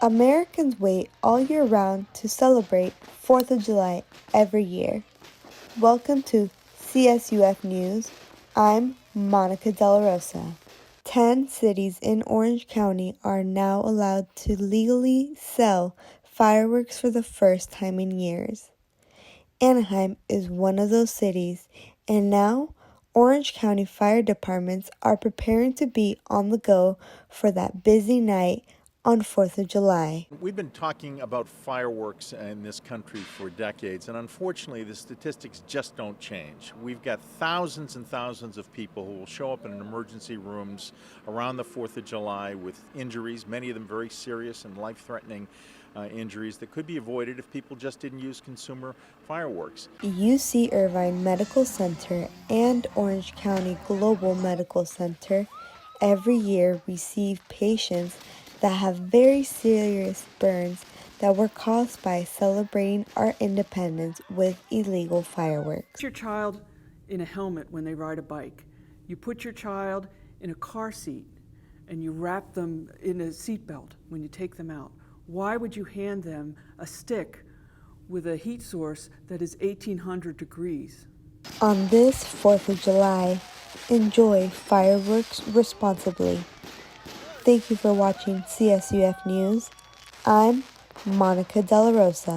Americans wait all year round to celebrate 4th of July every year. Welcome to CSUF News. I'm Monica De La Rosa. 10 cities in Orange County are now allowed to legally sell fireworks for the first time in years. Anaheim is one of those cities, and now Orange County fire departments are preparing to be on the go for that busy night on 4th of July. We've been talking about fireworks in this country for decades, and unfortunately the statistics just don't change. We've got thousands and thousands of people who will show up in emergency rooms around the 4th of July with injuries, many of them very serious and life-threatening injuries that could be avoided if people just didn't use consumer fireworks. UC Irvine Medical Center and Orange County Global Medical Center every year receive patients that have very serious burns that were caused by celebrating our independence with illegal fireworks. Put your child in a helmet when they ride a bike. You put your child in a car seat and you wrap them in a seatbelt when you take them out. Why would you hand them a stick with a heat source that is 1800 degrees? On this 4th of July, enjoy fireworks responsibly. Thank you for watching CSUF News. I'm Monica De La Rosa.